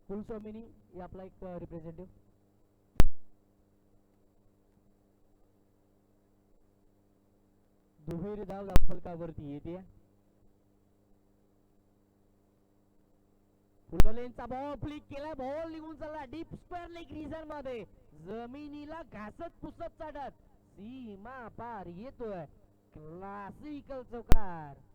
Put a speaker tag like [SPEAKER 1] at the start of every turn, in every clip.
[SPEAKER 1] कुलस्वामिनी हे आपला एक रिप्रेझेंटेटिव्ह. दुहेरी धाव फलकावरती येते. फुललेनचा बॉल फ्लिक केला, बॉल निघून चालला डीप स्क्वेअर लेग रिजन मध्ये, जमिनीला घासत पुसत चढत सीमा पार येतोय क्लासिकल चौकार.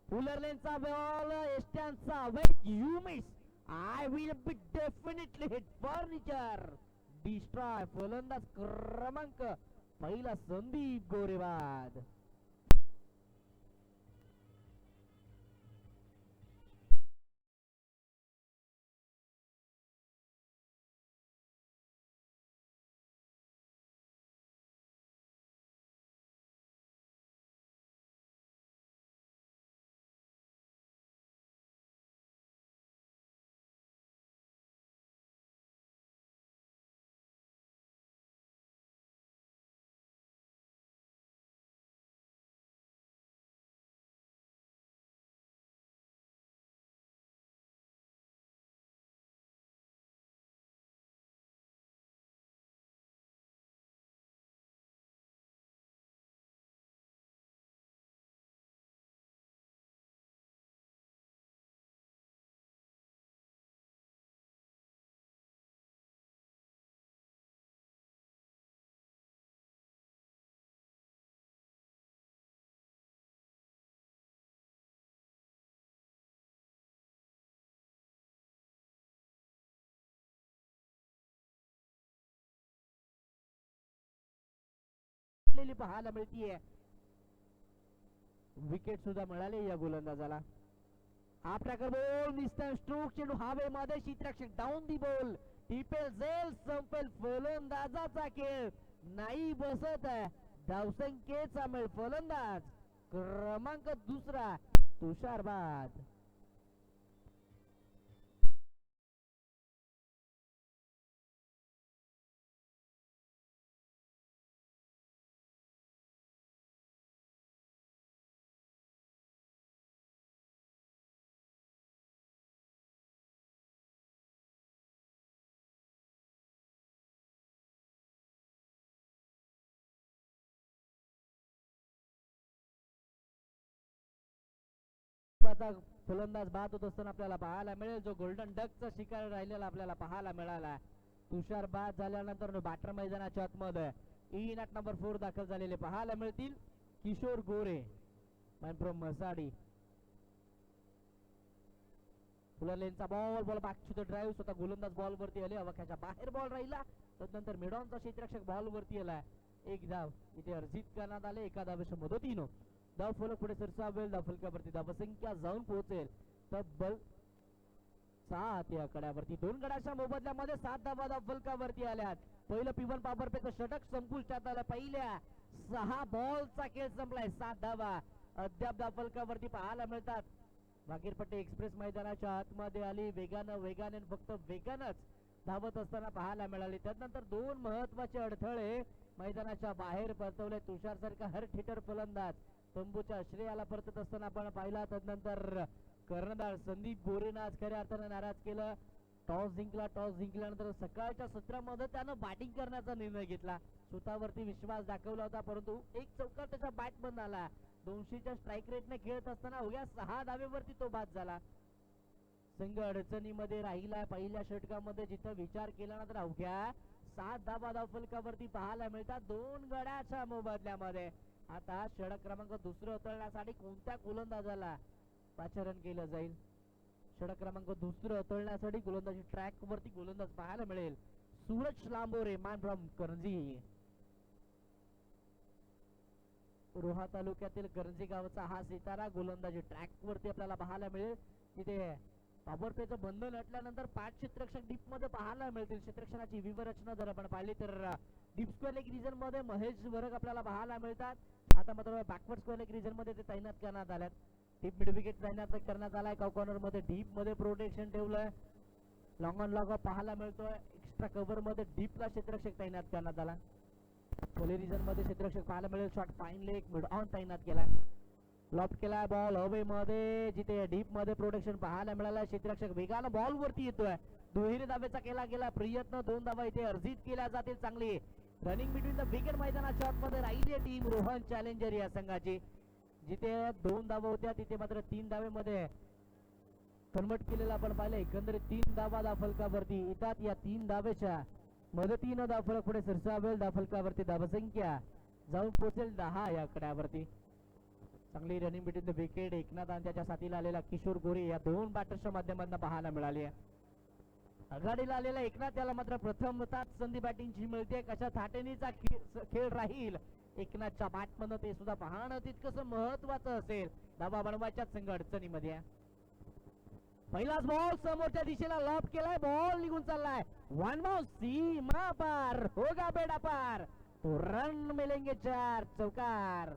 [SPEAKER 1] फुलरलेनचा बॉल एस्टॅनचा wait you miss, I will be definitely hit furniture destroy. फलंदाज क्रमांक पहिला संदीप गोरेबाद. पाहायला मिळतीये, विकेट सुद्धा मिळाले या गोलंदाजाला. आफ्टर बॉल निस्टन स्ट्रोक चेंडू हवेमध्ये, क्षेत्ररक्षक डाऊन दी बॉल, टिपेल झेल संपेल फलंदाजाचा खेळ नाही बसत आहे. धावसंख्येचा मेळ फलंदाज क्रमांक दुसरा तुषार बाद. फलंदाज बाद होत असताना आपल्याला पाहायला मिळेल, जो गोल्डन डकचा शिकार राहिलेला आपल्याला पाहायला मिळाला. तुषार बाद झाल्यानंतर बॅटर मैदानाच्या आतमध्ये इन ॲट नंबर 4 दाखल झालेले पाहायला मिळतील. Kishore Gore man from Masadi. फुलरलेनचा ball back to the drive, स्वतः गोलंदाज बॉल वरती आले, अवकाशाच्या बाहेर बॉल राहिला. त्यानंतर मिडॉनचा क्षेत्ररक्षक बॉल वरती आला. एक धाव इथे अर्जित करण्यात आले एका धावेच्या मदतीनं. धाव फलक पुढे सरसावेल, धाव फलकावरती धावसंख्या जाऊन पोहोचेल तब्बल 7 या कड्यावरती. 2 गड्याच्या मोबदल्यामध्ये 7 धावा धाव फलकावरती आल्यात. पहिलं पिवन पापरपेचं षटक संपुष्टात आलं. पहिल्या 6 बॉलचा खेळ संपलाय, 7 धावा अद्याप धाव फलकावरती पाहायला मिळतात. वागीरपट्टी एक्सप्रेस मैदानाच्या आतमध्ये आली, वेगाने फक्त वेगानच धावत असताना पाहायला मिळाली. त्यानंतर 2 महत्वाचे अडथळे मैदानाच्या बाहेर परतवले. तुषार सारखा हर्ट हिटर फलंदाज तंबूच्या श्रेयाला परतत असताना आपण पाहिला. त्यानंतर कर्णधार संदीप गोरेनं आज खऱ्या अर्थानं नाराज केलं. टॉस जिंकल्यानंतर सकाळच्या सत्रामध्ये त्यानं बॅटिंग करण्याचा निर्णय घेतला. स्वतःवरती विश्वास दाखवला होता, परंतु एक चौकार त्याच्या बॅट बंद आला. 200च्या स्ट्राईक रेटने खेळत असताना अवघ्या 6 धावेवरती तो बाद झाला. संघ अडचणीमध्ये राहिला. पहिल्या षटकामध्ये जिथं विचार केला ना तर अवघ्या 7 धावा धाव फलकावरती पाहायला मिळतात 2 गड्याच्या मोबदल्यामध्ये. आता षटक क्रमांक दुसरं उतरण्यासाठी कोणत्या गोलंदाजाला पाचारण केलं जाईल? षटक क्रमांक दुसरं उतरण्यासाठी गोलंदाजी ट्रॅक वरती गोलंदाज पाहायला मिळेल. सूरज लांबोरे मॅन फ्रॉम करंजी. रोहा तालुक्यातील गरजी गावचा हा सितारा गोलंदाजी ट्रॅक वरती आपल्याला पाहायला मिळेल. तिथे पॉवर प्लेचं बंधन हटल्यानंतर 5 क्षेत्ररक्षक डीप मध्ये पाहायला मिळतील. क्षेत्ररक्षणाची विवरचना जर आपण पाहिली तर डीप स्क्वेअर लेग रिजन मध्ये महेश वर्ग आपल्याला पाहायला मिळतात. आता मात्र बॅकवर्ड स्क्वेअर लेग रिजन मध्ये ते तैनात करण्यात आल्यात. डीप मिड विकेट तैनात करण्यात आलाय. कॉर्नर मध्ये डीप मध्ये प्रोटेक्शन ठेवलंय. लॉंग ऑन लॉग पाहायला मिळतोय. एक्स्ट्रा कव्हर मध्ये डीपला क्षेत्ररक्षक तैनात करण्यात आला. खोली रिजन मध्ये क्षेत्ररक्षक पाहायला मिळेल. Shot fine leg mid on तैनात केलाय. लॉफ्ट केलाय बॉल हवे मध्ये जिथे डीप मध्ये प्रोटेक्शन पाहायला मिळालं. क्षेत्ररक्षक वेगानं बॉल वरती येतोय. दुहेरी धावेचा केला गेला प्रयत्न. 2 धावा इथे अर्जित केल्या जातील. चांगली रनिंग बिटवीन द विकेट मैदानाच्या आतमध्ये राहिली टीम रोहन चॅलेंजर या संघाची. जिथे 2 धावा होत्या तिथे मात्र 3 धावेमध्ये कन्वर्ट केलेला आपण पाहिलं. एकंदरीत 3 धावा धाफलकावरती येतात. या 3 धावेच्या मदतीनं धाफलक पुढे सरसावेल. धाफलकावरती धावसंख्या जाऊन पोहोचेल 10 या आकड्यावरती. चांगली running between the wicket Eknath आणि त्याच्या साथीला आलेला किशोर गोरे या 2 बॅटर्सच्या माध्यमातून पाहायला मिळाली आहे. आघाडीला आलेला एकनाथ त्याला मात्र प्रथमतःच संधी बॅटिंगची मिळते. कशा थाटणीचा खेळ राहील एकनाथच्या बॅटमधनं ते सुद्धा पाहणं तितकंच महत्वाचं असेल. धावा बनवायच्या संघ अडचणीमध्ये. पहिलाच बॉल समोरच्या दिशेला लॉब केलाय. बॉल निघून चाललाय. 1 बाउंस सीमा पार होगा बेडा पार. तो रन मिलेंगे 4 चौकार.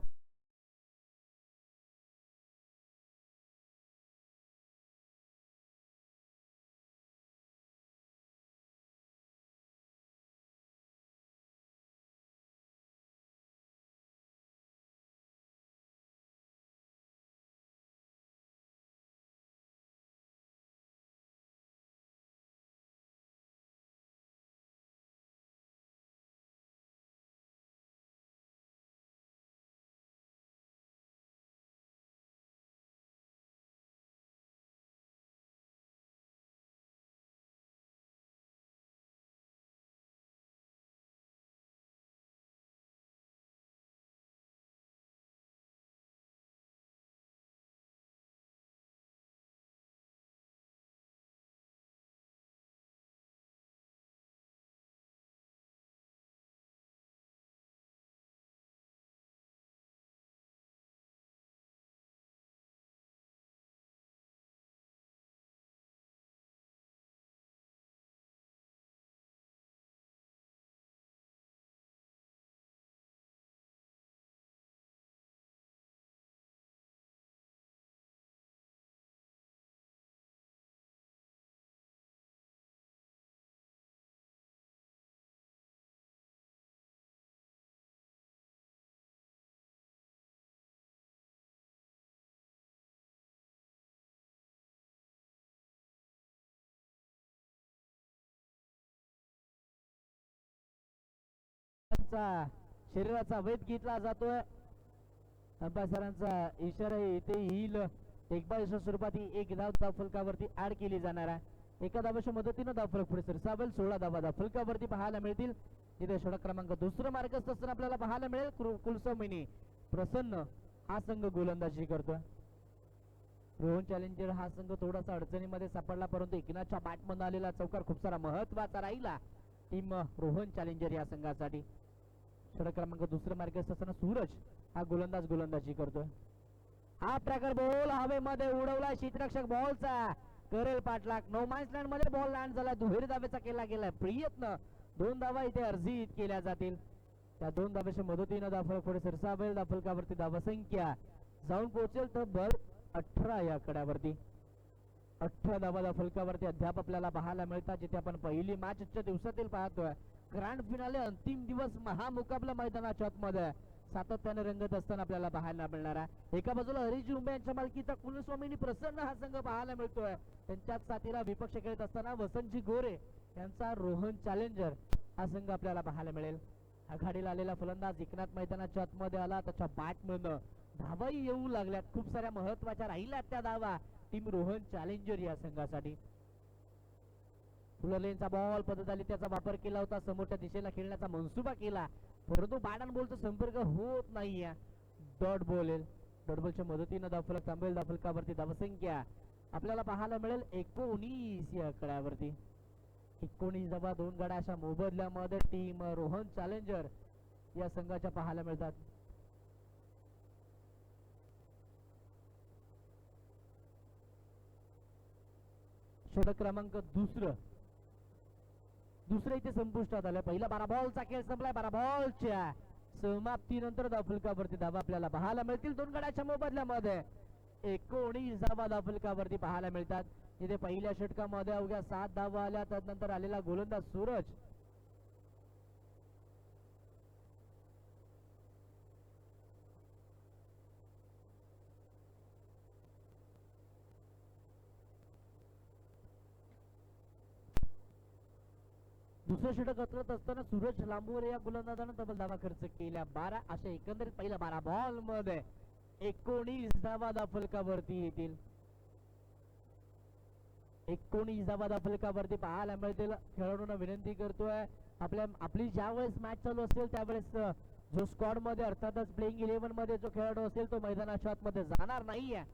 [SPEAKER 1] शरीराचा वेध घेतला जातोय. अंपायरांचा इशारा इथे येईल. एक बायच्या स्वरूपात एक धाव धावफलकावरती ऍड केली जाणार आहे. एका धावेच्या मदतीनं धावफलक पुढे सरसावेल. 16 धावा धावफलकावरती पाहायला मिळतील. इथे षटक क्रमांक 2 मार्गस्थ असताना आपल्याला पाहायला मिळेल. कुलस्वामिनी प्रसन्न हा संघ गोलंदाजी करतोय. रोहन चॅलेंजर हा संघ थोडासा अडचणीमध्ये सापडला परंतु एकनाथच्या बॅटमधून आलेला चौकार खूप सारा महत्वाचा राहिला टीम रोहन चॅलेंजर या संघासाठी. षटक क्रमांक 2 मार्गस्थ असताना सूरज हा गोलंदाजी करतोय. हा प्रकार बॉल हवेमध्ये उडवला. क्षेत्ररक्षक बॉलचा करेल पाठलाग. नो मॅन्स लँड मध्ये बॉल लँड झाला. दुहेरी धावेचा केला गेलाय प्रयत्न. 2 धावा इथे अर्जित केल्या जातील. त्या 2 धावेच्या मदतीनं धावफलक पुढे सरसावेल. धावफलकावरती धावसंख्या जाऊन पोहोचेल तर बल 18 या आकड्यावरती. 18 धावा धावफलकावरती अद्याप आपल्याला पाहायला मिळतात. जिथे आपण पहिली मॅचच्या दिवसातील पाहतोय. ग्रँड फिनाले अंतिम दिवस महामुकाबला मैदानाच्या आतमध्ये सातत्याने रंगत असताना आपल्याला पाहायला मिळणार आहे. एका बाजूला हरीश उंबे यांच्या मालकीचा कुलस्वामिनी प्रसन्न हा संघ पाहायला मिळतोय. त्यांच्याच साथीला विपक्ष खेळत असताना वसंतजी गोरे यांचा रोहन चॅलेंजर हा संघ आपल्याला पाहायला मिळेल. आघाडीला आलेला फलंदाज एकनाथ मैदानाच्या आतमध्ये आला. त्याच्या बॅटमधनं धावाही येऊ लागल्यात. खूप साऱ्या महत्वाच्या राहिल्यात त्या धावा टीम रोहन चॅलेंजर या संघासाठी. फुलरलेनचा बॉल पद्धत आली त्याचा वापर केला होता. समोरच्या दिशेला खेळण्याचा मनसुबा केला परंतु बॅट आणि बॉलचा संपर्क होत नाहीये. डॉट बॉल येईल. डॉट बॉलच्या मदतीनं धावफलक थांबेल. धावफलकावरती धावसंख्या आपल्याला पाहायला मिळेल 19 या आकड्यावरती. 19 धावा 2 गड्या अशा मोबदल्यामध्ये टीम रोहन चॅलेंजर या संघाच्या पाहायला मिळतात. षटक क्रमांक दुसरं इथे संपुष्टात आलं. पहिला 12 बॉलचा खेळ संपलाय. 12 बॉलच्या समाप्तीनंतर धावफलकावरती धावा आपल्याला पाहायला मिळतील. 2 गड्याच्या मोबदल्यामध्ये 19 धावा धावफलकावरती पाहायला मिळतात. इथे पहिल्या षटकामध्ये अवघ्या 7 धावा आल्या. त्यानंतर आलेला गोलंदाज सूरज दुसरं षटक उतरत असताना सूरज लांबूर या गोलंदाजानं डबल धावा खर्च केल्या. 12 अशा एकंदरीत पहिल्या 12 बॉल मध्ये 19 धावा धावफलकावरती येतील. 19 धावा धावफलकावरती पाहायला मिळतील. खेळाडूंना विनंती करतोय आपली ज्या वेळेस मॅच चालू असेल त्यावेळेस जो स्क्वॉड मध्ये अर्थातच प्लेइंग 11 मध्ये जो खेळाडू असेल तो मैदानाच्या आतमध्ये जाणार नाहीये.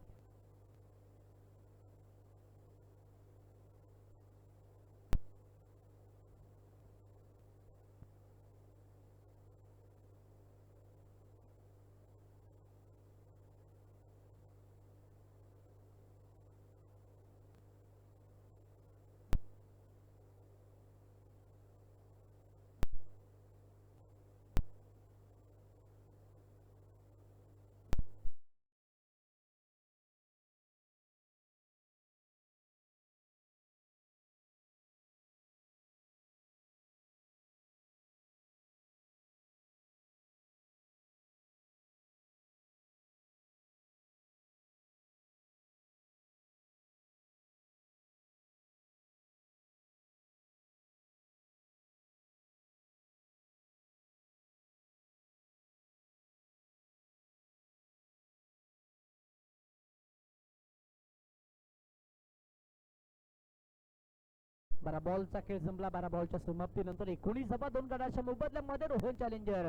[SPEAKER 1] बारा बॉलचा खेळ संपला. 12 बॉलच्या समाप्तीनंतर 19 धावा 2 गड्याच्या मोबदल्यामध्ये रोहन चॅलेंजर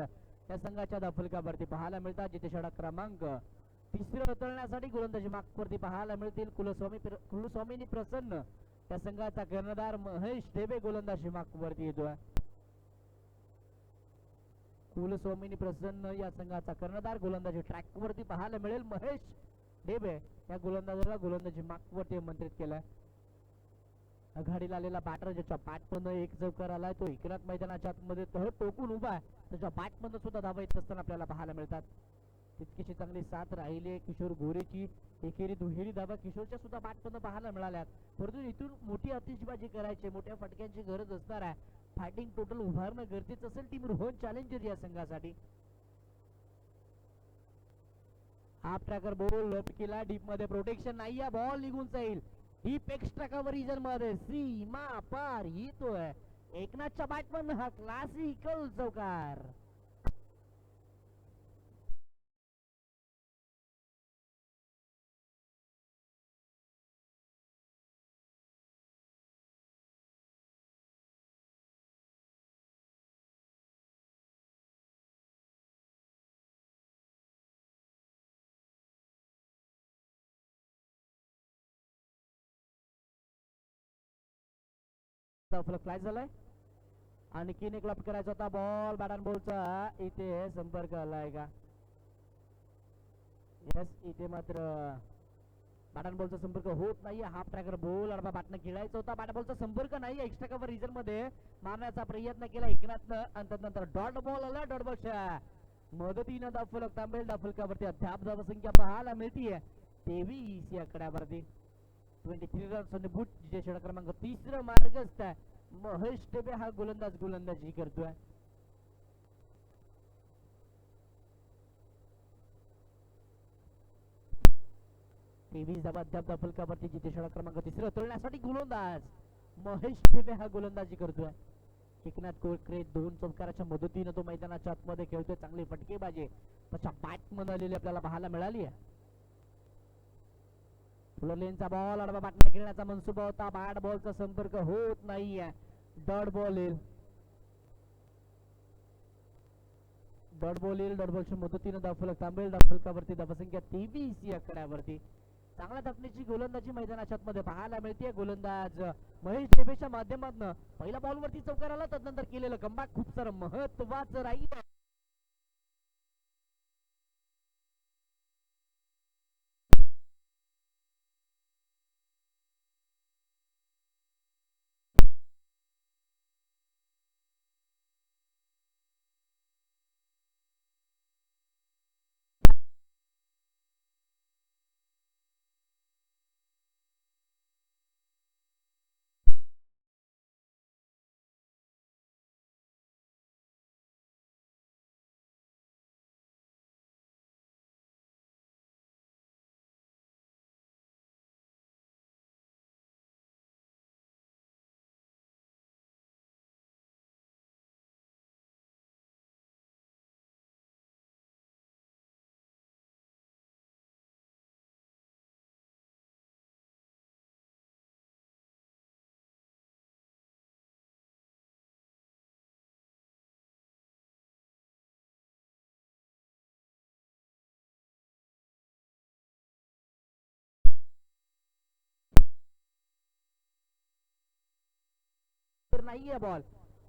[SPEAKER 1] या संघाच्या धावफलकावरती पाहायला मिळतात. जिथे षटक क्रमांक 3 उतरण्यासाठी गोलंदाजी मागवरती पाहायला मिळतील. कुलस्वामीनी प्रसन्न या संघाचा कर्णधार महेश ढेबे गोलंदाजी मागवरती येतोय. कुलस्वामीनी प्रसन्न या संघाचा कर्णधार गोलंदाजी ट्रॅक वरती पाहायला मिळेल. महेश ढेबे या गोलंदाजाला गोलंदाजी मागवरती आमंत्रित केलाय. आघाडीला आलेला बॅटर ज्याच्या बॅटमधनं एक चौकार आलाय तो एकनाथ मैदानाच्या आतमध्ये टोकून उभा आहे. त्याच्या बॅटमधनं सुद्धा धावा येत असताना आपल्याला पाहायला मिळतात. तितकीशी चांगली साथ राहिली किशोर गोरेची. एकेरी दुहेरी धावा किशोरच्या सुद्धा बॅटमधनं पाहायला मिळाल्यात. परंतु इथून मोठी आतिषबाजी करायची, मोठ्या फटक्यांची गरज असणार आहे. फायटिंग टोटल उभारणं गरजेचं असेल टीम रोहन चॅलेंजर या संघासाठी. हाफ ट्रॅकर बॉल लॉप केला. डीप मध्ये प्रोटेक्शन नाही आहे. बॉल निघून जाईल. डीप एक्स्ट्रा कव्हर मध्ये सीमा पार येतोय. एकनाथच्या बॅटमन हा क्लासिकल चौकार. फ्लाय झालाय. आणखीन एक लॉप करायचा होता. बॉल बॅट अँड बॉलचा इथे संपर्क आलाय का? यस, इथे मात्र बॅट अँड बॉलचा संपर्क होत नाही. हाफ ट्रॅकर बॉल अडबा बॅटनं खेळायचा होता. बॅट बॉलचा संपर्क नाही. एक्स्ट्रा कव्हर रिजन मध्ये मारण्याचा प्रयत्न केला एकनाथनं आणि त्यानंतर डॉट बॉल आला. डॉट बॉलच्या मदतीनं धावफलक तांबेल. धावफलकावरती अद्याप धावसंख्या पाहायला मिळतीये 23 या आकड्यावरती. 23 रन्स ऑन बूट. जिथे षटक क्रमांक 3 मार्गस्थ आहे. महेश ढेबे हा गोलंदाजी करतोय. तेवीस धावा अद्याप धावफलकावरती. जिथे षटक क्रमांक 3 उतरण्यासाठी गोलंदाज महेश ढेबे हा गोलंदाजी करतोय. एकनाथ कोळकरे 2 चौकाराच्या मदतीनं तो मैदानाच्या आतमध्ये खेळतोय. चांगली फटकेबाजी त्याच्या बॅटमध्ये आलेली आपल्याला पाहायला मिळाली आहे. लेनचा बॉल अडबा बॅटने खेळण्याचा मनसुबा होता. बॅट बॉलचा संपर्क होत नाहीये. डॉट बॉल येईल. डॉट बॉलच्या मदतीनं धावफलक थांबेल. धावफलकावरती धावसंख्या 23 या आकड्यावरती. चांगल्या धावण्याची गोलंदाजी मैदानाच्या आतमध्ये पाहायला मिळते. गोलंदाज महेश ढेबेच्या माध्यमातून पहिल्या बॉलवरती चौकार आला. त्यानंतर केलेलं कमबॅक खूप सारं महत्वाचं राहील. नाहीये बॉल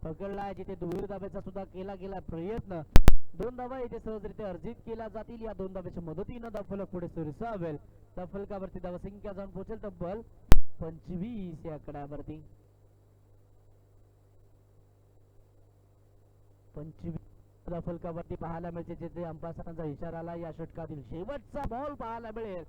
[SPEAKER 1] पकडलाय जिथे दुहेरी धाब्याचा सुद्धा केला गेला प्रयत्न 2 धावा इथे सहजरित्या अर्जित केल्या जातील या 2 धाब्याच्या मदतीनं धावफलक पुढे सरसावेल धावफलकावरती धावसंख्या जाऊन पोहोचेल तब्बल 25 या आकड्यावरती 25 धावफलकावरती पाहायला मिळते जिथे अंपायरांचा इशारा आला या षटकातील शेवटचा बॉल पाहायला मिळेल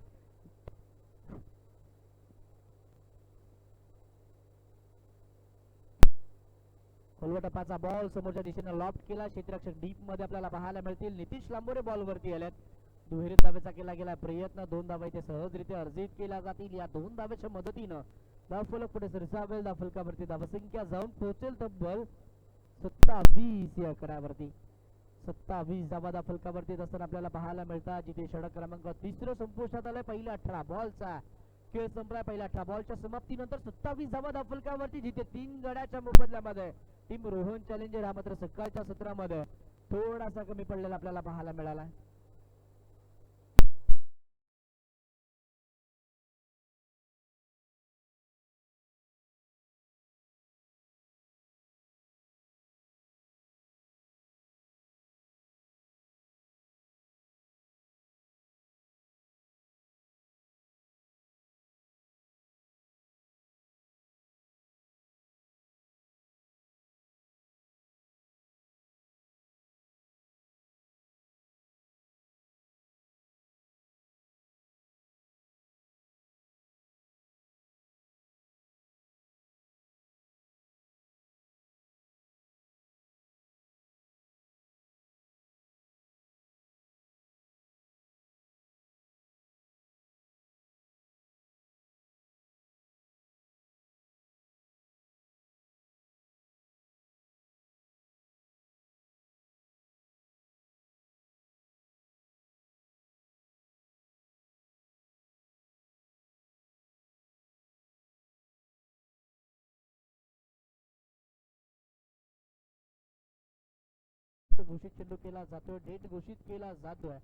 [SPEAKER 1] खोलवटपाचा बॉल समोरच्या दिशेने लॉफ्ट केला क्षेत्ररक्षक डीप मध्ये आपल्याला पाहायला मिळतील नितीश लांबोरे बॉल वरती आलेत दुहेरी धाब्याचा केला गेला प्रयत्न 2 धावा इथे सहजरित्या अर्जित केल्या जातील या 2 धाब्याच्या मदतीनं धावफलक पुढे सरसावेल धावफलकावरती धावसंख्या जाऊन पोहोचेल तब्बल 27 या आकड्यावरती 27 धावा धावफलकावरती असताना आपल्याला पाहायला मिळतात जिथे षटक क्रमांक 3 संपुष्टात आलाय पहिल्या 18 बॉलचा खेळ संपलाय पहिल्या 18 बॉलच्या समाप्तीनंतर 27 धावा धावफलकावरती जिथे 3 गड्याच्या मोबदल्यामध्ये टीम रोहन चॅलेंजर हा मात्र सकाळच्या सत्रामध्ये थोडासा कमी पडलेला आपल्याला पाहायला मिळाला घोषित चेंडू केला जातोय डेट घोषित केला जातोय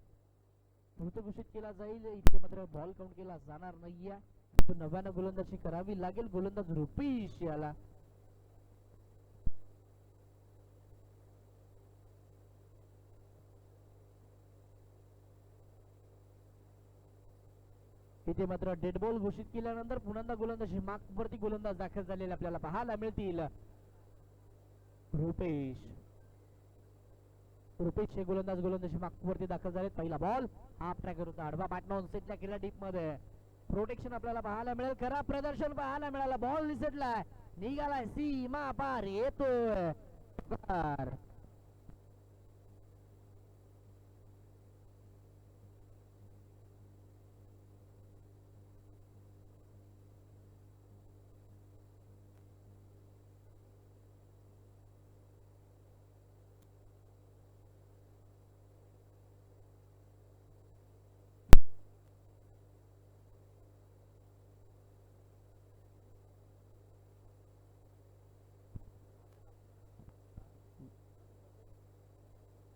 [SPEAKER 1] द्रुत घोषित केला जाईल इथे मात्र बॉल काउंट केला जाणार नाहीये तो नव्यानं गोलंदाजी करावी लागेल गोलंदाज रुपेश याला इथे मात्र डेड बॉल घोषित केल्यानंतर पुन्हा गोलंदाजी मागवरती गोलंदाज दाखल झालेले आपल्याला पाहायला मिळतील रुपेश गोलंदाजी मागवरती दाखल झाले पहिला बॉल हाफ ट्रॅकर होता आडवा पाटणा ऑनसेटला केला डीप मध्ये प्रोटेक्शन आपल्याला पाहायला मिळेल खराब प्रदर्शन पाहायला मिळाला बॉल निसटलाय निघालाय सीमा पार येतोय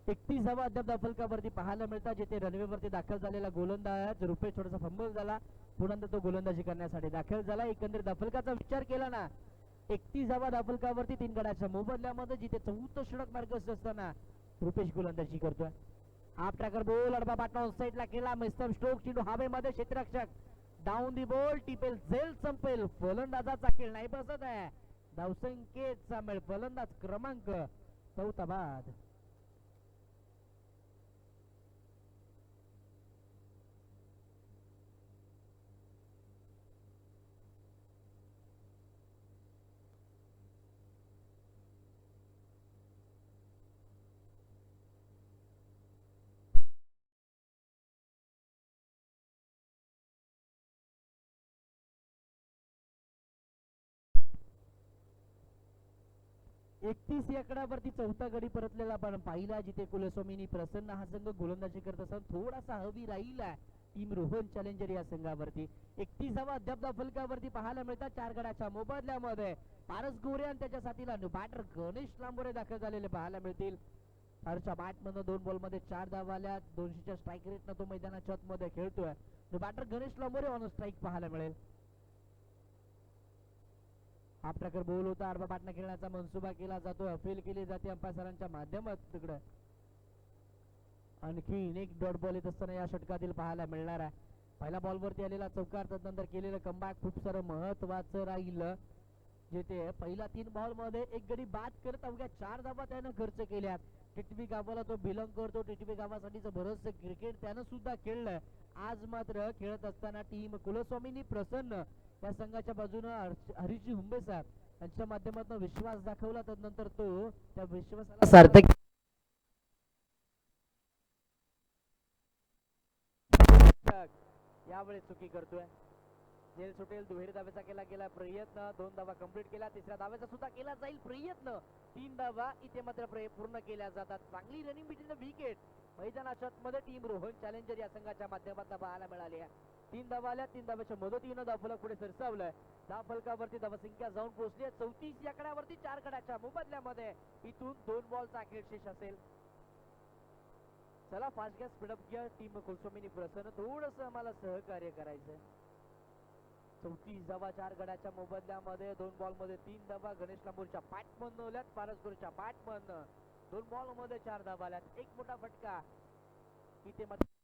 [SPEAKER 1] 31 धावा अद्याप धावफलकावरती पाहायला मिळतात जिथे रनवेवरती दाखल झालेला गोलंदाज रुपेश थोडासा फंबल झाला पुन्हा तो गोलंदाजी करण्यासाठी दाखल झाला एकंदरीत धावफलकाचा विचार केला ना 31 धावा धावफलकावरती 3 गड्याच्या मोबदल्यामध्ये जिथे 14 षटक मार्गस्थ असताना रुपेश गोलंदाजी करतोय हाफ ट्रॅकर बॉल अडबा पाटणा साइडला केला मिस्टर स्ट्रोक चेंडू हवेमध्ये क्षेत्ररक्षक डाऊन दी बॉल टिपेल झेल संपेल फलंदाजाचा खेळ नाही बसत आहे धावसंख्येचा मेळ फलंदाज क्रमांक 4 बाद 31 या आकड्यावरती चौथा गडी परतलेला आपण पाहिला जिथे कुलस्वामीनी प्रसन्न हा संघ गोलंदाजी करत असताना थोडासा हवी राहिला टीम रोहन चॅलेंजर या संघावरती 31 अद्याप धावफलकावरती पाहायला मिळतात 4 गडाच्या मोबदल्यामध्ये पारस गोरे आणि त्याच्या साथीला बॅटर गणेश लांबोरे दाखल झालेले पाहायला मिळतील हरच्या बॅट मधून 2 बॉल मध्ये 4 धावा आल्या 200च्या स्ट्राईक रेट न तो मैदानाच्या छत मध्ये खेळतोय बॅटर गणेश लांबोरे ऑन स्ट्राईक पाहायला मिळेल हाफ ट्रॅकर बॉल होता, आडवा पाटणा खेळण्याचा मनसुबा केला जातो, अपील केली जाते अंपायर सरांच्या माध्यमात तिकडे. आणखी एक डॉट बॉल येत असताना या षटकातील पाहायला मिळणार आहे. पहिल्या बॉलवरती आलेला चौकार, त्यानंतर केलेलं कमबॅक खूप सारं महत्वाचं राहिलं. जिथे पहिल्या 3 बॉल मध्ये एक गडी बाद करत अवघ्या 4 धावा त्यानं खर्च केल्यात. टिटवी गावाला तो बिलॉंग करतो, टिटवी गावासाठीचं बरंचसं क्रिकेट त्यानं सुद्धा खेळलंय. आज मात्र खेळत असताना टीम कुलस्वामीनी प्रसन्न या संघाच्या बाजूनं हरीशजी हुंबे साहेब यांच्या माध्यमातून विश्वास दाखवला, त्यानंतर तो त्या विश्वासाला सार्थक यावेळी चुकी करतोय. जेल सुटेल, दुहेरी धावेचा केला गेला प्रयत्न, 2 धावा कंप्लीट केला, तिसऱ्या धावेचा सुद्धा केला जाईल प्रयत्न. 3 धावा इथे मात्र पूर्ण केल्या जातात. चांगली रनिंग बिटवीन द विकेट मैदानाच्या मध्ये टीम रोहन चॅलेंजर या संघाच्या माध्यमातून पाहायला मिळाली आहे. 3 धावा आल्या, 3 धाव्याच्या मदतीनं धावफलक पुढे सरसावलंय. धावफलकावरती धावसंख्या जाऊन पोहोचली आहे 34 या कड्यावरती 4 गड्याच्या मोबदल्यामध्ये. इथून 2 बॉलचा अखेर शेष असेल. चला फास्ट गॅस स्पीडअप घ्या. टीम कुलस्वामीनी प्रसन्न थोडस आम्हाला सहकार्य करायचंय. 34 धावा 4 गड्याच्या मोबदल्यामध्ये. 2 बॉल मध्ये 3 धावा गणेश लांबूरच्या बॅटमन नवल्यात, पारसपूरच्या बॅटमन 2 बॉल मध्ये 4 धावा आल्यात. एक मोठा फटका इथे मात्र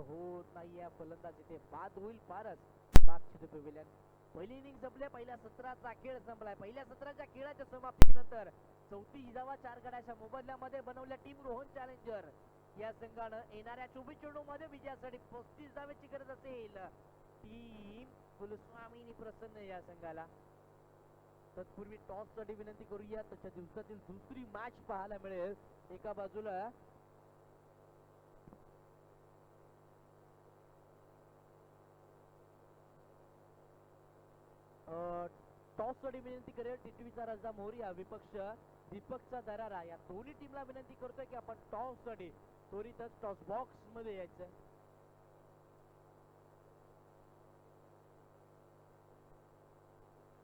[SPEAKER 1] होत नाहीये. फलंदाज इथे बाद होईल. फारच बागची पवेलियन. पहिली इनिंग संपले, पहिल्या सत्राचा खेळ संपलाय. पहिल्या सत्राच्या खेळाच्या समाप्तीनंतर 34 धावा 4 गड्याच्या मोबदल्यामध्ये बनवल्या टीम रोहन चॅलेंजर या संघानं येणाऱ्या 24 चेंडू मध्ये विजयासाठी 35 धावेची गरज असेल. टीम कुलस्वामीनी प्रसन्न या संघाला. तत्पूर्वी टॉस साठी विनंती करूया. त्याच्या दिवसातील दुसरी मॅच पाहायला मिळेल. एका बाजूला टॉस साठी विनंती करेल टिटवीचा राजा मोरिया, विपक्ष दीपकचा दरारा. या दोन्ही टीमला विनंती करतोय की आपण टॉस साठी त्वरितच टॉस बॉक्स मध्ये यायचं.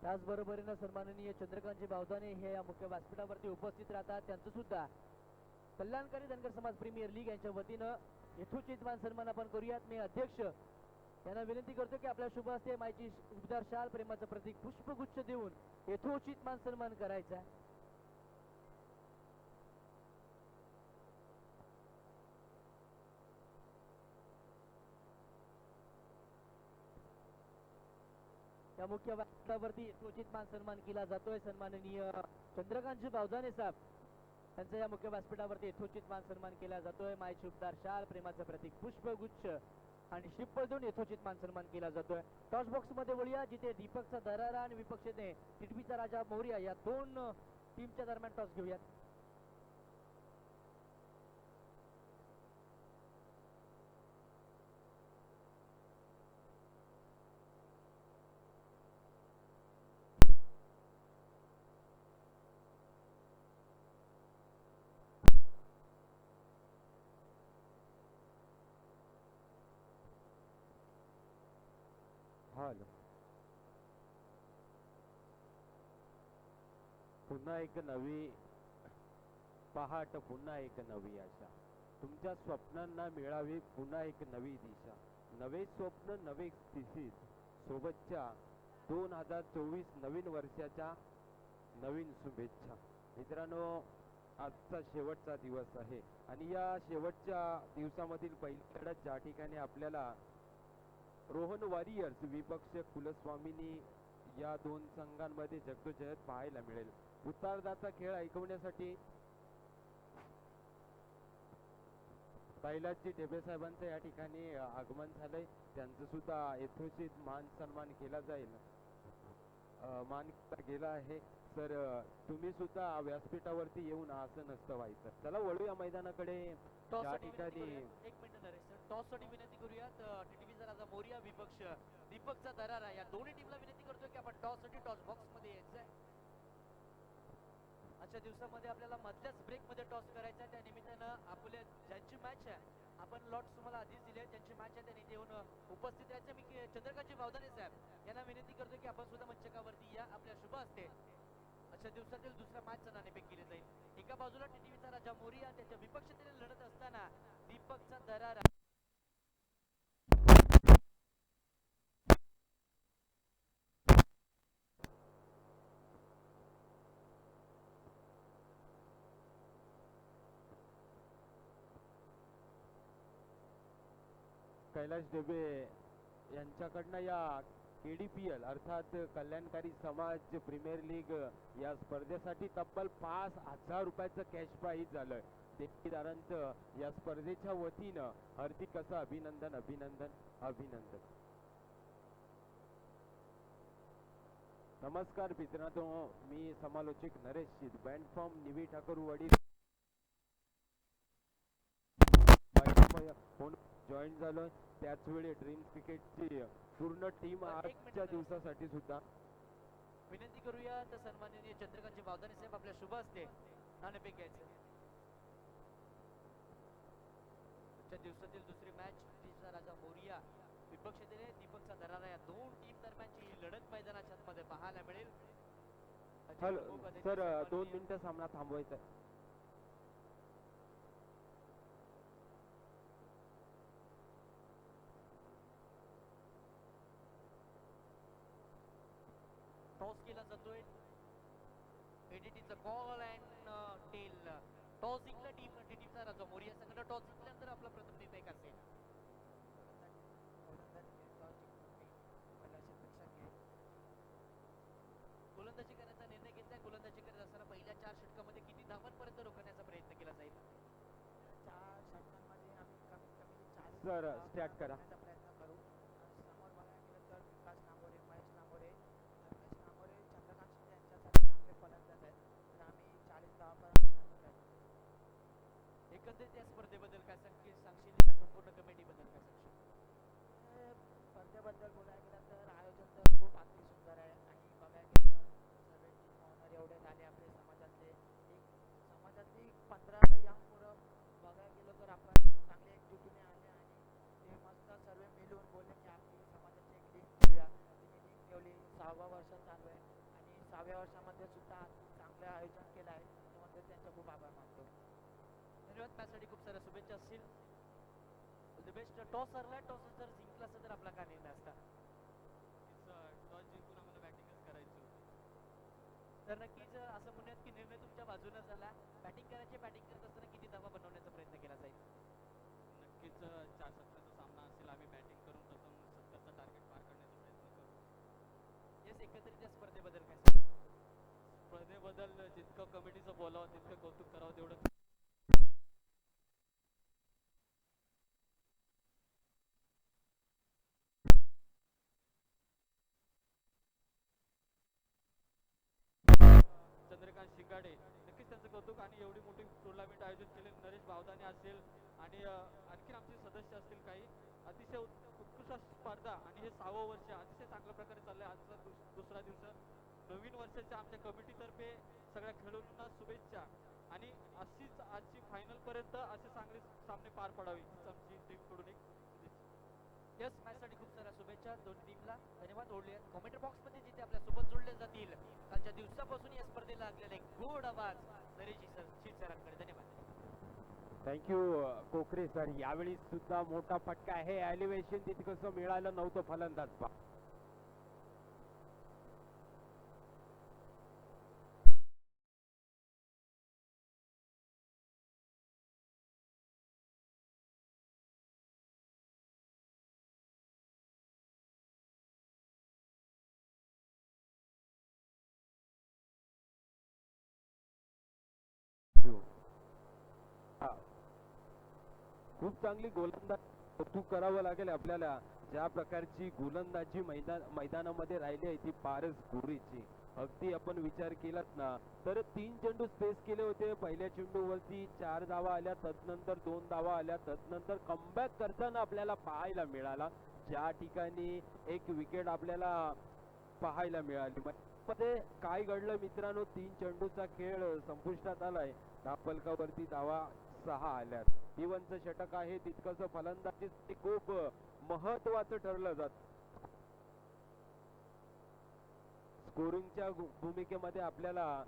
[SPEAKER 1] त्याचबरोबरीनं सन्माननीय चंद्रकांतजी बावदाने हे या मुख्य व्यासपीठावरती उपस्थित राहतात. त्यांचं सुद्धा कल्याणकारी धनगर समाज प्रीमियर लीग यांच्या वतीनं यथोचित मान सन्मान आपण करूयात. मी अध्यक्ष त्यांना विनंती करतो की आपल्या शुभ हस्ते मायची उबदार शाल, प्रेमाचं प्रतीक पुष्पगुच्छ देऊन यथोचित मान सन्मान करायचा. या मुख्य व्यासपीठावरती यथोचित मान सन्मान केला जातोय. सन्माननीय चंद्रकांतजी बावदाने साहेब त्यांचा या मुख्य व्यासपीठावरती यथोचित मान सन्मान केला जातोय. मायची उबदार शाल, प्रेमाचं प्रतीक पुष्पगुच्छ आणि शिप्पल देऊन यथोचित मान सन्मान केला जातोय. टॉस बॉक्स मध्ये वळूया, जिथे दीपकचा दरारा आणि विपक्षने टिटवीचा राजा मोरिया या दोन टीमच्या दरम्यान टॉस घेऊयात.
[SPEAKER 2] हॅलो, पुन्हा एक नवी पहाट, पुन्हा एक नवी आशा. तुमच्या स्वप्नांना मिळावी पुन्हा एक नवी दिशा. नवे स्वप्न, नवे स्थितीत सोबतच्या 2024 नवीन वर्षाच्या नवीन शुभेच्छा. मित्रांनो, आजचा शेवटचा दिवस आहे आणि या शेवटच्या दिवसामधील पहिली लढत ज्या ठिकाणी आपल्याला रोहन वॉरियर्स विपक्ष कुलस्वामीनी या दोन संघांमध्ये जगदोजहद पाहायला मिळेल. उतारदाचा खेळ ऐकवण्यासाठी कैलासजी ढेबे साहेबांचं या ठिकाणी आगमन झालंय. त्यांचं सुद्धा यथोचित मान सन्मान केला जाईल. मान गेला आहे. तर तुम्ही सुद्धा व्यासपीठावरती येऊन असं नसतं व्हायचं. चला वळूया मैदानाकडे. त्या ठिकाणी
[SPEAKER 1] एक मिनिट नरेश सर, टॉस साठी विनंती करूयात. टीटीव्हीचा राजा मोरिया विपक्ष दीपकचा दरारा या दोन्ही टीमला विनंती करतोय की आपण टॉस साठी टॉस बॉक्स मध्ये यायचंय. आजच्या दिवसामध्ये आपल्याला मधल्याच ब्रेक मध्ये टॉस करायचा आहे. त्या निमित्तानं आपल्या ज्यांची मॅच आहे आपण लॉट्स तुम्हाला आधीच दिले, ज्यांची मॅच आहे त्यांनी येऊन उपस्थित राहायचं. मी चंद्रकांतजी भावदाने साहेब यांना विनंती करतो की आपण सुद्धा मंचकावरती या. आपल्या शुभ असते आजच्या दिवसातील दुसऱ्या मॅचचं नाणेफेक केली जाईल. एका बाजूला टीटीव्हीचा राजा मोरिया त्याच्या विपक्षतेने लढत असताना दीपकचा दरारा.
[SPEAKER 2] कैलाश डेबे यांच्याकडनं या KDPL अर्थात कल्याणकारी समाज प्रीमियर लीग या स्पर्धेसाठी तब्बल 5,000 रुपयाचं कॅश प्राईज झालंय. देणगीदारांचं या स्पर्धेच्या वतीनं हार्दिक असं अभिनंदन अभिनंदन अभिनंदन. नमस्कार मित्रांनो, मी समालोचक नरेश शीत, बँड फॉर्म निवी ठाकूरवाडी जॉईन झालोय. त्याच वेळी ड्रीम क्रिकेटची पूर्ण टीम आजच्या दिवसासाठी सुद्धा
[SPEAKER 1] विनंती करूया. तर सन्माननीय चंद्रकांतजी भावदाने साहेब आपल्या शुभ असते नाणेफेक घ्यायचं. आजच्या दिवसातील दुसरी मॅच टीचा राजा मोरिया विपक्षतेने दीपकचा दरारा या दोन टीम दरम्यानची लढत मैदानाच्या मध्ये पाहायला मिळेल.
[SPEAKER 2] सर 2 मिनिटं सामना थांबवायचा.
[SPEAKER 1] टॉस केला जातोय. एडीटीचा कॉल अँड टेल. टॉस जिंकला टीम टीटीचा राजा मोरिया संघ. टॉस जिंकल्यानंतर आपला प्रथम निर्णय असेल. गोलंदाजी करण्याचा निर्णय घेतलाय. गोलंदाजी करत असताना पहिल्या 4 षटकामध्ये किती धावांपर्यंत रोखण्याचा प्रयत्न केला जाईल? 4 षटकांमध्ये आम्ही कमीत कमी 40
[SPEAKER 2] सर स्टार्ट करा.
[SPEAKER 1] प्रयत्न करू. समोर बघायला गेलं तर विकास नांगोरे, महेश नांगोरे, चंद्रकांत शिंदे यांच्यासाठी चांगले फलंदाज आहेत. तर आम्ही 40 धावांपर्यंत रोखण्याचा प्रयत्न करू. एकंदरीत या स्पर्धेबद्दल काय सांगशील? या संपूर्ण कमिटीबद्दल काय सांगशील? स्पर्धेबद्दल बोलायला गेलं तर आयोजन तर खूप अगदी सुंदर आहे. आणि बघायला गेलं तर सर्व टीम ऑनर एवढे झाले आपले समाजातले. समाजातली 15 यंग मुलं बघायला गेलो तर आपण चांगले एकजुटीने आले आणि ते मस्त सर्व मिळून बोलले की आपली समाजाची एक लीग ठेवूया. तिने लीग ठेवली. 6वं वर्ष चालू आहे आणि 6व्या वर्षामध्ये सुद्धा चांगलं आयोजन केलं आहे. त्यामध्ये त्यांचा खूप आभार मानतो. धन्यवाद. त्यासाठी खूप साऱ्या शुभेच्छा असतील. The best. टॉस हरला. टॉस जर जिंकला असता तर आपला काय निर्णय असता? टॉस जिंकून आम्हाला बॅटिंगच करायची होती. तर नक्कीच असं म्हणूयात की निर्णय तुमच्या बाजूने झाला. बॅटिंग करायची. बॅटिंग करत असताना किती धावा बनवण्याचा प्रयत्न केला जाईल?
[SPEAKER 3] नक्कीच 4 षटकांचा सामना असेल. आम्ही बॅटिंग करून प्रथम 70चं टार्गेट पार करण्याचा प्रयत्न करू.
[SPEAKER 1] येस. एकंदरीत या स्पर्धेबद्दल काय?
[SPEAKER 3] स्पर्धेबद्दल जितकं कमिटीचं बोलावं तितकं कौतुक करावं तेवढं. चंद्रकांत शिंगाडे नक्कीच त्यांचं कौतुक. आणि एवढी मोठी टुर्नामेंट आयोजित केली. नरेश भावदाने असेल आणि आणखी आमचे सदस्य असतील काही. अतिशय उत्कृष्ट स्पर्धा आणि हे 6वं वर्ष अतिशय चांगल्या प्रकारे चाललंय. आजचा दुसरा दिवस. नवीन वर्षाच्या आमच्या कमिटीतर्फे सगळ्या खेळाडूंना शुभेच्छा. आणि अशीच आजची फायनल पर्यंत असे चांगले सामने पार पडावे आमची टीमकडून एक शुभेच्छा.
[SPEAKER 1] यस. मॅचसाठी खूप साऱ्या शुभेच्छा दोन्ही टीमला. धन्यवाद. ओढले कॉमेंट बॉक्स मध्ये जिथे आपल्या सोबत जोडले जातील. कालच्या दिवसापासून या स्पर्धेला लागलेला एक गोड आवाज नरेशजी सर, शीत सरांकडे. धन्यवाद.
[SPEAKER 2] थँक्यू कोकरे सर. यावेळी सुद्धा मोठा फटका आहे. एलिव्हेशन तितकंसं मिळालं नव्हतं फलंदाज पा. खूप चांगली गोलंदाज कौतुक करावं लागेल आपल्याला. ज्या प्रकारची गोलंदाजी मैदानामध्ये राहिली आहे ती फारच गुरीची. अगदी आपण विचार केलात ना तर 3 चेंडू स्पेस केले होते. पहिल्या चेंडूवरती 4 धावा आल्या, तदनंतर 2 धावा आल्या, तदनंतर कमबॅक करताना आपल्याला पाहायला मिळाला ज्या ठिकाणी एक विकेट आपल्याला पाहायला मिळाली. मध्ये काय घडलं मित्रांनो, 3 चेंडूचा खेळ संपुष्टात आलाय. धावफलकावरती धावा 6 आल्यात. इवनचं षटक आहे तितकंच फलंदाजी खूप महत्वाचं ठरलं जात. स्कोरिंगच्या भूमिकेमध्ये आपल्याला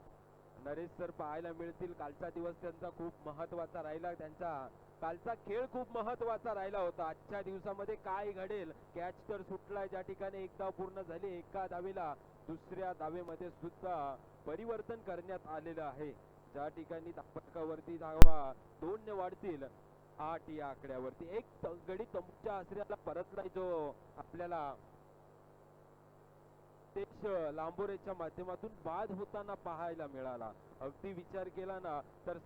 [SPEAKER 2] नरेश सर पाहायला मिळतील. कालचा दिवस त्यांचा खूप महत्वाचा राहिला, त्यांचा कालचा खेळ खूप महत्वाचा राहिला होता. आजच्या दिवसामध्ये काय घडेल, कॅच तर सुटलाय ज्या ठिकाणी एक धाव पूर्ण झाली, एका धावेला दुसऱ्या धावेमध्ये सुद्धा परिवर्तन करण्यात आलेलं आहे. ज्या ठिकाणी धावफलकावरती धावा 2 ने वाढतील 8 या आकड्यावरती. एक गडी तंबूच्या आश्रयाला परतलाय जो आपल्याला तेज लांबोरेच्या माध्यमातून बाद होताना पाहायला मिळाला. अगदी विचार केला ना तर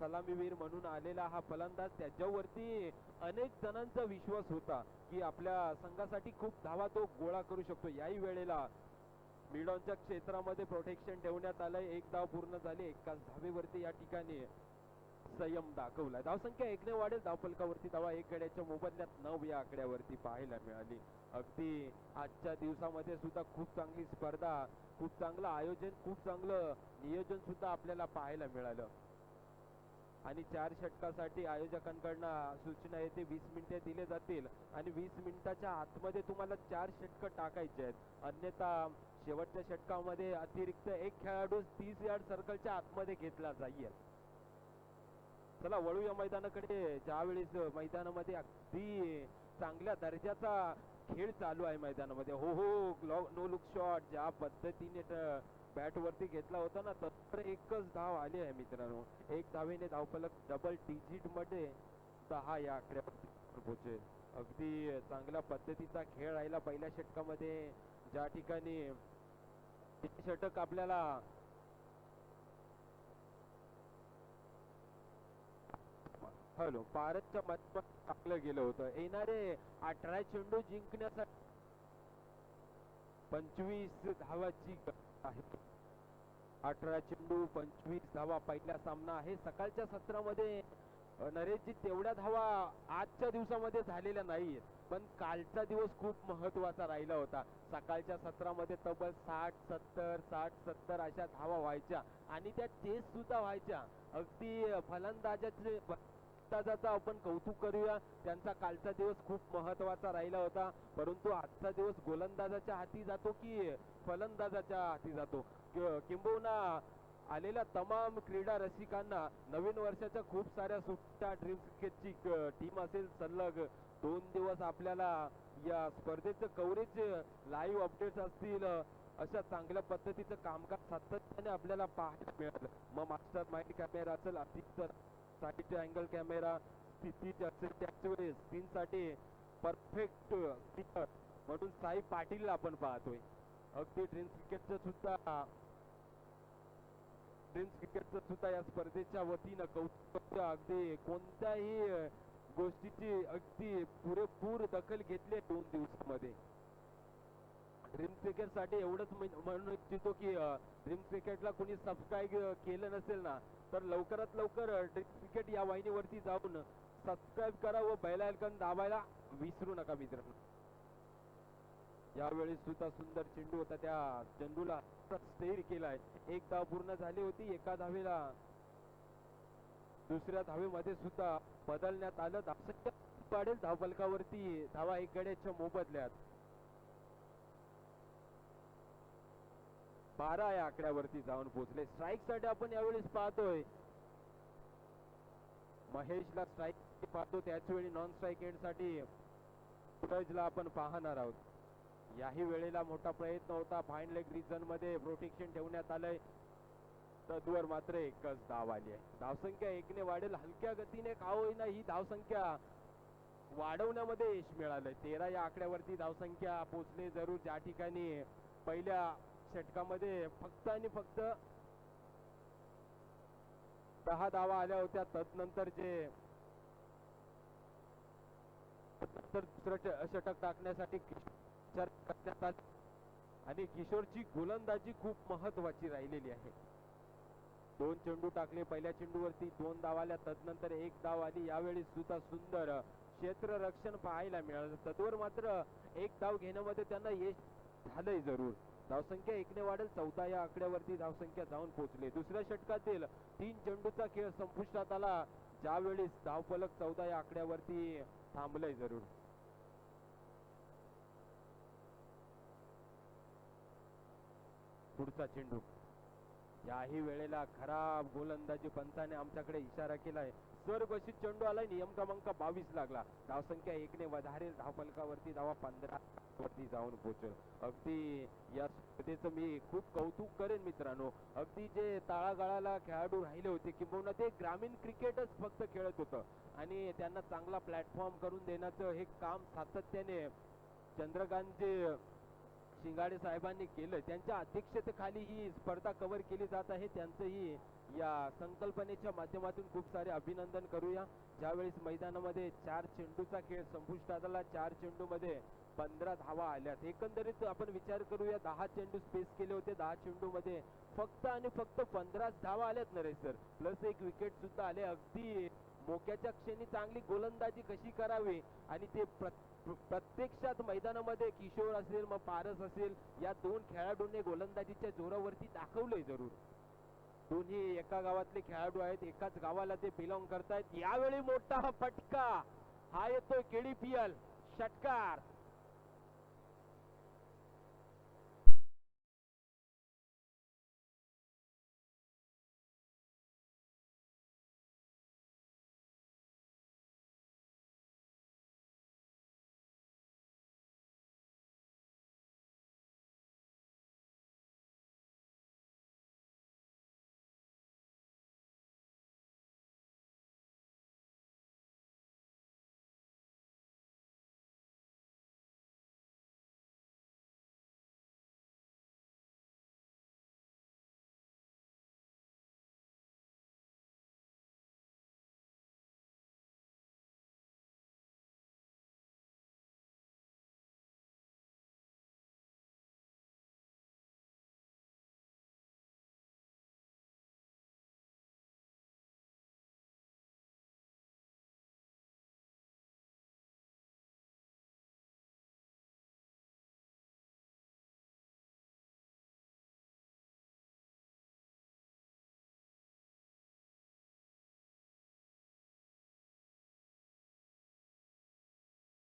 [SPEAKER 2] सलामीवीर म्हणून आलेला हा फलंदाज, त्याच्यावरती अनेक जणांचा विश्वास होता की आपल्या संघासाठी खूप धावा तो गोळा करू शकतो. याही वेळेला मिडॉनच्या क्षेत्रामध्ये प्रोटेक्शन ठेवण्यात आलंय. एक धाव पूर्ण झाली, एकाच धावेवरती या ठिकाणी संयम दाखवला. धावसंख्या 1 ने वाढेल. धावफलकावरती धावा 1 गड्याच्या मोबदल्यात 9 या आकड्यावरती पाहायला मिळाली. अगदी आजच्या दिवसामध्ये सुद्धा खूप चांगली स्पर्धा, खूप चांगलं आयोजन, खूप चांगलं नियोजन सुद्धा आपल्याला पाहायला मिळालं. आणि 4 षटकासाठी आयोजकांकडनं सूचना येते 20 मिनिटे दिले जातील आणि 20 मिनिटाच्या आतमध्ये तुम्हाला 4 षटकं टाकायचे आहेत. अन्यथा शेवटच्या षटकामध्ये अतिरिक्त एक खेळाडू 30 यार्ड सर्कलच्या आतमध्ये घेतला जाईल. चला वळूया मैदानाकडे. ज्यावेळेस मैदानामध्ये अगदी चांगल्या दर्जाचा खेळ चालू आहे मैदानामध्ये. नो लुक शॉट ज्या पद्धतीने बॅट वरती घेतला होता ना तर एकच धाव आली आहे मित्रांनो. एक धावेने धावफलक डबल डिजिट मध्ये 10 या आकड्यावरती पोहोचेल. अगदी चांगल्या पद्धतीचा खेळ राहिला पहिल्या षटकामध्ये. ज्या ठिकाणी षटक आपल्याला भारतच्या माध्यमातून टाकलं गेलं होतं. येणारे 18 चेंडू जिंकण्यासाठी 25 धावाची आहे. 18 चेंडू 25 धावा पहिला सामना आहे. सकाळच्या सत्रामध्ये नरेशजी तेवढ्या धावा आजच्या दिवसामध्ये झालेल्या नाहीयेत, पण कालचा दिवस खूप महत्वाचा राहिला होता. सकाळच्या सत्रामध्ये तब्बल 60-70 अशा धावा व्हायच्या आणि त्या चेस सुद्धा व्हायच्या. अगदी फलंदाजाचा आपण कौतुक करूया, त्यांचा कालचा दिवस खूप महत्वाचा राहिला होता. परंतु आजचा दिवस गोलंदाजाच्या हाती जातो की फलंदाजाच्या हाती जातो, किंबहुना आलेल्या तमाम क्रीडा रसिकांना नवीन वर्षाच्या खूप साऱ्या सुट्ट्या, ड्रीम क्रिकेटची टीम असेल सलग 2 दिवस आपल्याला या स्पर्धेचं कव्हरेज, लाईव्ह अपडेट्स असतील, अशा चांगल्या पद्धतीचं कामकाज सातत्याने आपल्याला पाहायला मिळालं. मग मास्टर माइंड कॅमेरा असेल, अधिक साईड अँगल कॅमेरा स्थिती असेल, त्याच वेळेस स्क्रीनसाठी परफेक्ट स्पीकर म्हणून साई पाटील आपण पाहतोय. अगदी ड्रीम क्रिकेटचं सुद्धा या स्पर्धेच्या वतीनं कौतुक. अगदी कोणत्याही गोष्टीची अगदी पुरेपूर दखल घेतली 2 दिवसामध्ये. ड्रीम क्रिकेट साठी एवढंच म्हणू इच्छितो की ड्रीम क्रिकेटला कोणी सबस्क्राईब केलं नसेल ना तर लवकरात लवकर ड्रीम क्रिकेट या वाहिनीवरती जाऊन सबस्क्राईब करा व बेल आयकॉन दाबायला विसरू नका मित्रांनो. यावेळी सुद्धा सुंदर चेंडू होता, त्या चेंडूला स्टेर केलाय. एक धाव पूर्ण झाली होती, एका धावेला दुसऱ्या धावेमध्ये सुद्धा बदलण्यात आलं. धावसंख्या वाढेल. धावफलकावरती धावा 1 गड्याच्या मोबदल्यात 12 या आकड्यावरती जाऊन पोहोचले. स्ट्राईक साठी आपण यावेळेस पाहतोय महेशला स्ट्राईक पाहतो, त्याच वेळी नॉन स्ट्राईक एंड साठी सूरजला आपण पाहणार आहोत. याही वेळेला मोठा प्रयत्न होता, फाईन लेग रिजन मध्ये प्रोटेक्शन ठेवण्यात आलंय. तद्वर मात्र एकच धाव आली आहे. धावसंख्या 1 ने वाढेल. हलक्या गतीने का होईना ही धावसंख्या वाढवण्यामध्ये यश मिळालंय. 13 या आकड्यावरती धावसंख्या पोहोचले जरूर. ज्या ठिकाणी पहिल्या षटकामध्ये फक्त आणि फक्त 10 धावा आल्या होत्या, तदनंतर जे तर दुसरं षटक टाकण्यासाठी विचार करण्यात आला आणि किशोरची गोलंदाजी खूप महत्वाची राहिलेली आहे. 2 चेंडू टाकले, पहिल्या चेंडूवरती 2 धावा आल्या, तदनंतर 1 धाव आली. यावेळी सुद्धा सुंदर क्षेत्ररक्षण पाहायला मिळालं. तत्वर मात्र 1 धाव घेण्यामध्ये त्यांना यश झालंय जरूर. धावसंख्या 1 ने वाढेल, 14 या आकड्यावरती धावसंख्या जाऊन पोहोचले. दुसऱ्या षटकातील 3 चेंडूचा खेळ संपुष्टात आला, ज्यावेळी धावफलक 14 या आकड्यावरती थांबलंय जरूर. पुढचा चेंडू, याही वेळेला खराब गोलंदाजी पंचाने आमच्याकडे इशारा केलाय. सर घोषित चेंडू आलाय, नियम क्रमांक 22 लागला. धावसंख्या 1 ने वधारेल, धावफलकावरती धावा 15 वरती जाऊन पोहोचेल. अगदी या स्पर्धेचं मी खूप कौतुक करेन मित्रांनो. अगदी जे तळागाळाला खेळाडू राहिले होते, किंबहुना ते ग्रामीण क्रिकेटच फक्त खेळत होतं आणि त्यांना चांगला प्लॅटफॉर्म करून देण्याचं हे काम सातत्याने चंद्रकांतचे शिंगाडे साहेबांनी केलं. त्यांच्या अध्यक्षतेखाली ही स्पर्धा कव्हर केली जात आहे. त्यांचंही या संकल्पनेच्या माध्यमातून खूप सारे अभिनंदन करूया. ज्यावेळेस मैदानामध्ये 4 चेंडूचा खेळ संपुष्टात आला, 4 चेंडूमध्ये 15 धावा आल्यात. एकंदरीत आपण विचार करूया, 10 चेंडू स्पेस केले होते, 10 चेंडूमध्ये फक्त आणि फक्त 15 धावा आल्यात नरेश सर, प्लस 1 विकेट सुद्धा आले. अगदी मोक्याच्या क्षणी चांगली गोलंदाजी कशी करावी आणि ते प्रत्यक्षात मैदानामध्ये किशोर असेल, मग पारस असेल, या 2 खेळाडूंनी गोलंदाजीच्या जोरावरती दाखवलंय जरूर. दोन्ही एका गावातले खेळाडू आहेत, एकाच गावाला ते बिलॉंग करतायत. यावेळी मोठा हा फटका, हा येतोय KDPL षटकार.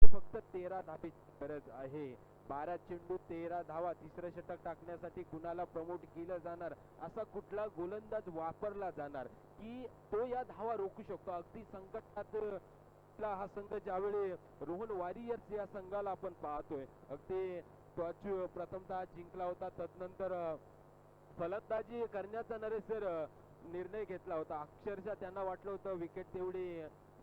[SPEAKER 2] फक्त 13 धावेची गरज आहे. 12 चेंडू 13 धावा. तिसरं षटक टाकण्यासाठी कुणाला प्रमोट केलं जाणार, असा कुठला गोलंदाज वापरला जाणार की तो या धावा रोखू शकतो. अगदी संकटात हा संघ ज्यावेळी रोहन वॉरियर्स या संघाला आपण पाहतोय, अगदी टॉस प्रथमतः जिंकला होता, तदनंतर फलंदाजी करण्याचा नरेश सर निर्णय घेतला होता. अक्षरशः त्यांना वाटलं होतं विकेट तेवढी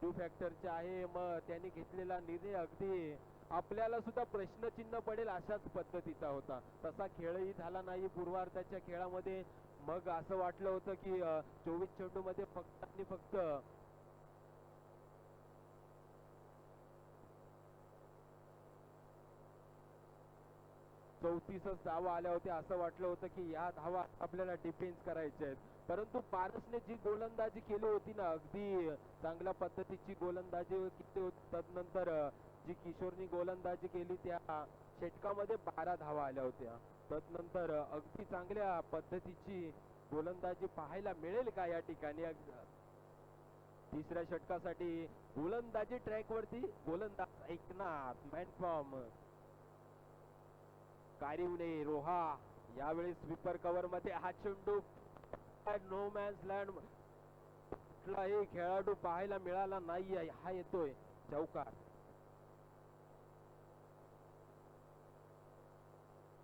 [SPEAKER 2] ड्यू फॅक्टरचे आहे, मग त्यांनी घेतलेला निर्णय अगदी आपल्याला सुद्धा प्रश्नचिन्ह पडेल अशाच पद्धतीचा होता. तसा खेळही झाला नाही पूर्वार्धाच्या खेळामध्ये. मग असं वाटलं होतं की 24 चेंडू मध्ये फक्त आणि फक्त 34 धावा आल्या होत्या. असं वाटलं होतं की या धावा आपल्याला डिफेन्स करायच्या आहेत, परंतु पारसने जी गोलंदाजी केली होती ना, अगदी चांगल्या पद्धतीची गोलंदाजी केली होती. तदनंतर जी किशोरनी गोलंदाजी केली त्या षटकामध्ये 12 धावा आल्या होत्या. तदनंतर अगदी चांगल्या पद्धतीची गोलंदाजी पाहायला मिळेल का या ठिकाणी. तिसऱ्या षटकासाठी गोलंदाजी ट्रॅक वरती गोलंदाज ऐकणार मॅन फ्रॉम कारिवने रोहा. यावेळी स्वीपर कव्हर मध्ये हा चेंडू नो मॅन्स लँड, कुठलाही खेळाडू पाहायला मिळाला नाहीये. हा येतोय चौकार.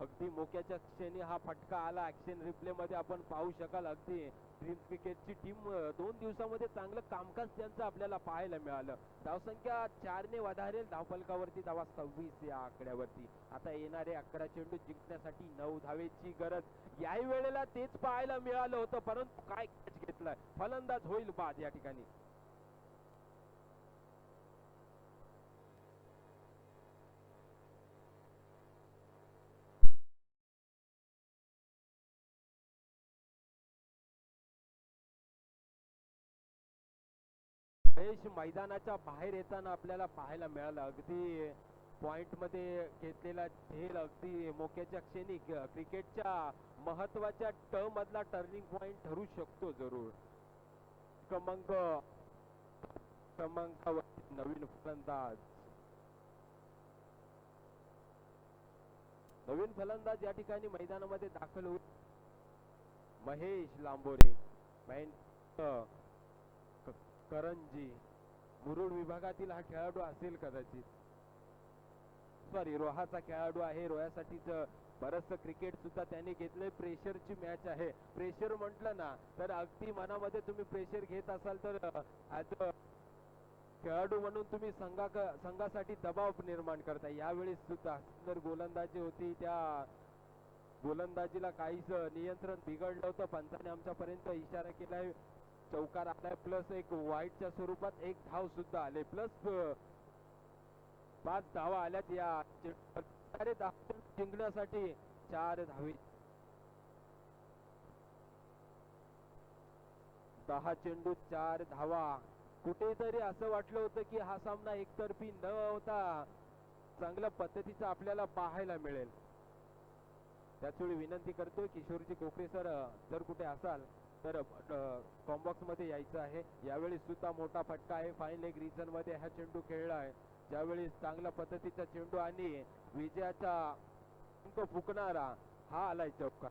[SPEAKER 2] अगदी मोक्याच्या क्षणी हा फटका आला. ऍक्शन रिप्ले मध्ये आपण पाहू शकाल. अगदी ड्रीम क्रिकेटची टीम 2 दिवसामध्ये चांगलं कामकाज त्यांचं आपल्याला पाहायला मिळालं. धावसंख्या 4 ने वधारेल, धावफलकावरती धावा 26 या आकड्यावरती. आता येणारे 11 चेंडू जिंकण्यासाठी 9 धावेची गरज. याही वेळेला तेच पाहायला मिळालं होतं, परंतु काय कॅच घेतलाय, फलंदाज होईल बाद या ठिकाणी. महेश मैदानाच्या बाहेर येताना आपल्याला पाहायला मिळालं. अगदी पॉइंट मध्ये घेतलेला झेल अगदी मोक्याच्या क्षणी क्रिकेटच्या महत्वाच्या मधला टर्निंग पॉइंट ठरू शकतो जरूर. क्रमांकावर नवीन फलंदाज या ठिकाणी मैदानामध्ये दाखल होईल. महेश लांबोरे, करंजी, मुरुड विभागातील हा खेळाडू असेल कदाचित. सॉरी, रोहाचा खेळाडू आहे. रोह्यासाठीच बरंचसं क्रिकेट सुद्धा त्यांनी घेतलंय. प्रेशरची मॅच आहे. प्रेशर म्हटलं ना तर अगदी मनामध्ये तुम्ही प्रेशर घेत असाल तर ऍज अ खेळाडू म्हणून तुम्ही संघासाठी दबाव निर्माण करता. यावेळी सुद्धा सुंदर गोलंदाजी होती. त्या गोलंदाजीला काहीच नियंत्रण बिघडलं होतं. पंचाने आमच्यापर्यंत इशारा केलाय. चौकार आलाय प्लस एक वाईटच्या स्वरूपात एक धाव सुद्धा आले. प्लस 5 धावा आल्यात या जिंकण्यासाठी. 4 धावे 10 चेंडू 4 धावा. कुठेतरी असं वाटलं होतं की हा सामना एकतर्फी न होता चांगल्या पद्धतीचा आपल्याला पाहायला मिळेल. त्याचवेळी विनंती करतोय किशोरजी कोकरे सर, जर कुठे असाल तर कॉम्बॉक्स मध्ये यायचं आहे. यावेळी सुद्धा मोठा फटका आहे. फाईन लेग रिजन मध्ये हा चेंडू खेळला आहे. ज्यावेळी चांगल्या पद्धतीचा चेंडू आणि विजयाचा अंक फुकणारा हा आलाय चौकार.